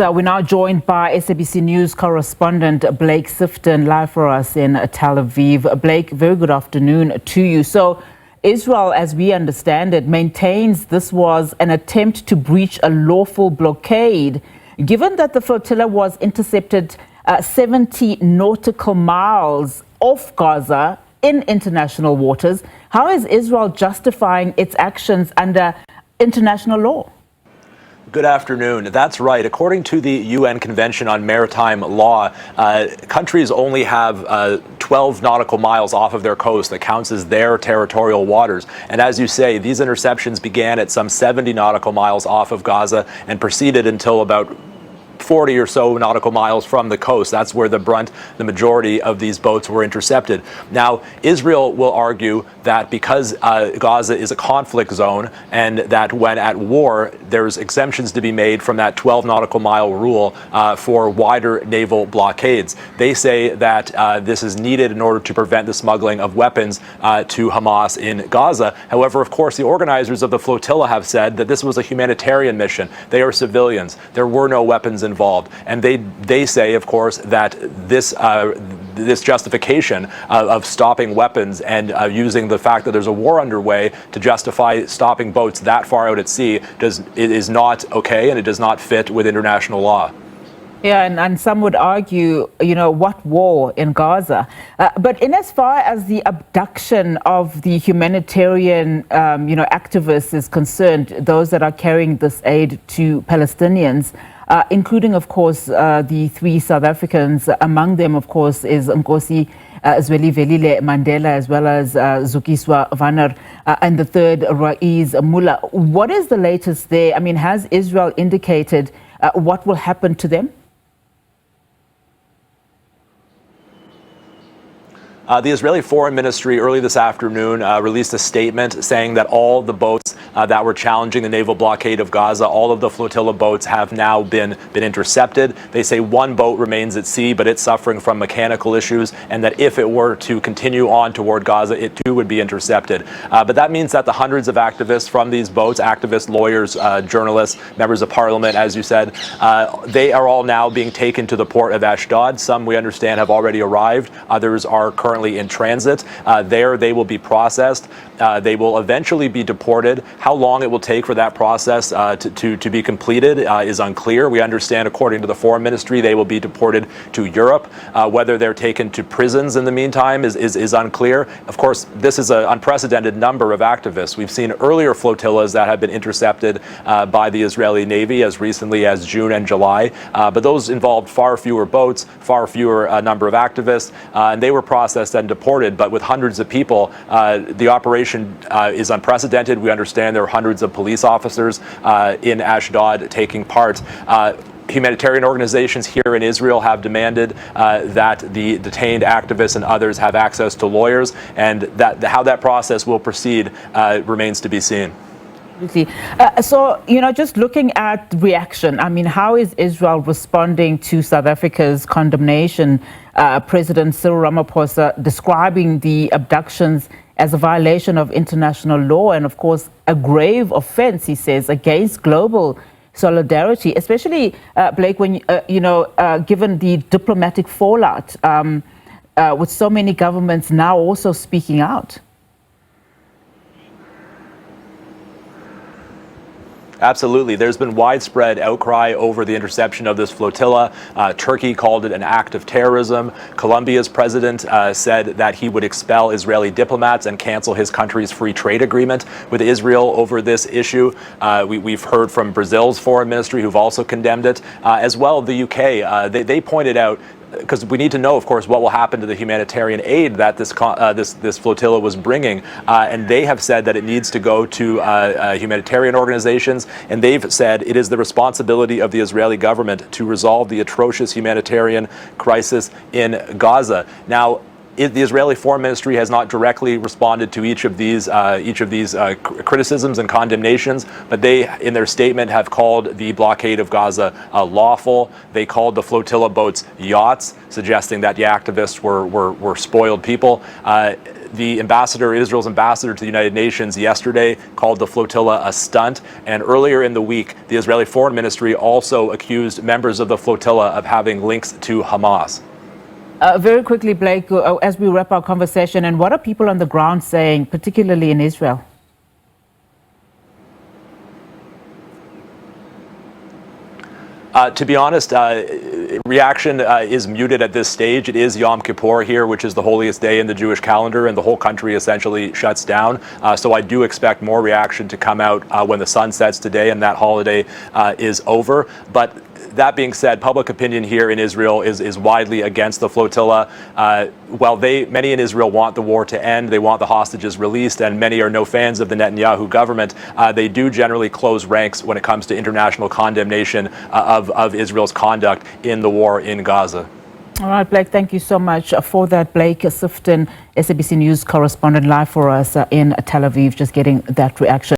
We're now joined by SABC News correspondent Blake Sifton, live for us in Tel Aviv. Blake, very good afternoon to you. So Israel, as we understand it, maintains this was an attempt to breach a lawful blockade. Given that the flotilla was intercepted 70 nautical miles off Gaza in international waters, how is Israel justifying its actions under international law? Good afternoon. That's right. According to the UN Convention on Maritime Law, countries only have 12 nautical miles off of their coast that counts as their territorial waters. And as you say, these interceptions began at some 70 nautical miles off of Gaza and proceeded until about 40 or so nautical miles from the coast. That's where the majority of these boats were intercepted. Now, Israel will argue that because Gaza is a conflict zone and that when at war, there's exemptions to be made from that 12 nautical mile rule for wider naval blockades. They say that this is needed in order to prevent the smuggling of weapons to Hamas in Gaza. However, of course, the organizers of the flotilla have said that this was a humanitarian mission. They are civilians. There were no weapons involved. And they say, of course, that this justification of stopping weapons and using the fact that there's a war underway to justify stopping boats that far out at sea is not okay, and it does not fit with international law. Yeah, and some would argue, what war in Gaza? But in as far as the abduction of the humanitarian, activists is concerned, those that are carrying this aid to Palestinians, including, of course, the 3 South Africans. Among them, of course, is Nkosi Zwelivelile Mandela, as well as Zukiswa Wanner, and the third, Reaaz Moolla. What is the latest there? I mean, has Israel indicated what will happen to them? The Israeli Foreign Ministry early this afternoon released a statement saying that all the boats that were challenging the naval blockade of Gaza, all of the flotilla boats have now been intercepted. They say one boat remains at sea, but it's suffering from mechanical issues, and that if it were to continue on toward Gaza, it too would be intercepted. But that means that the hundreds of activists from these boats, activists, lawyers, journalists, members of parliament, as you said, they are all now being taken to the port of Ashdod. Some, we understand, have already arrived. Others are currently in transit. There they will be processed. They will eventually be deported. How long it will take for that process to be completed is unclear. We understand, according to the Foreign Ministry, they will be deported to Europe. Whether they're taken to prisons in the meantime is unclear. Of course, this is an unprecedented number of activists. We've seen earlier flotillas that have been intercepted by the Israeli Navy as recently as June and July, but those involved far fewer boats, far fewer number of activists, and they were processed and deported. But with hundreds of people, the operation is unprecedented. We understand there are hundreds of police officers in Ashdod taking part. Humanitarian organizations here in Israel have demanded that the detained activists and others have access to lawyers, and that how that process will proceed remains to be seen. So, just looking at reaction, I mean, how is Israel responding to South Africa's condemnation? President Cyril Ramaphosa describing the abductions as a violation of international law and, of course, a grave offence, he says, against global solidarity, especially, Blake, when, given the diplomatic fallout with so many governments now also speaking out. Absolutely. There's been widespread outcry over the interception of this flotilla. Turkey called it an act of terrorism. Colombia's president said that he would expel Israeli diplomats and cancel his country's free trade agreement with Israel over this issue. We've heard from Brazil's foreign ministry, who've also condemned it. As well, the UK, they pointed out, because we need to know, of course, what will happen to the humanitarian aid that this flotilla was bringing, and they have said that it needs to go to humanitarian organizations, and they've said it is the responsibility of the Israeli government to resolve the atrocious humanitarian crisis in Gaza. Now, the Israeli Foreign Ministry has not directly responded to each of these criticisms and condemnations, but they, in their statement, have called the blockade of Gaza lawful. They called the flotilla boats yachts, suggesting that the activists were spoiled people. Israel's ambassador to the United Nations yesterday called the flotilla a stunt. And earlier in the week, the Israeli Foreign Ministry also accused members of the flotilla of having links to Hamas. Very quickly, Blake, as we wrap our conversation, and what are people on the ground saying, particularly in Israel? To be honest, reaction is muted at this stage. It is Yom Kippur here, which is the holiest day in the Jewish calendar, and the whole country essentially shuts down. So I do expect more reaction to come out when the sun sets today and that holiday is over. But that being said, public opinion here in Israel is widely against the flotilla. While many in Israel want the war to end, they want the hostages released, and many are no fans of the Netanyahu government, they do generally close ranks when it comes to international condemnation of Israel's conduct in the war in Gaza. All right, Blake, thank you so much for that. Blake Sifton, SABC News correspondent, live for us in Tel Aviv, just getting that reaction.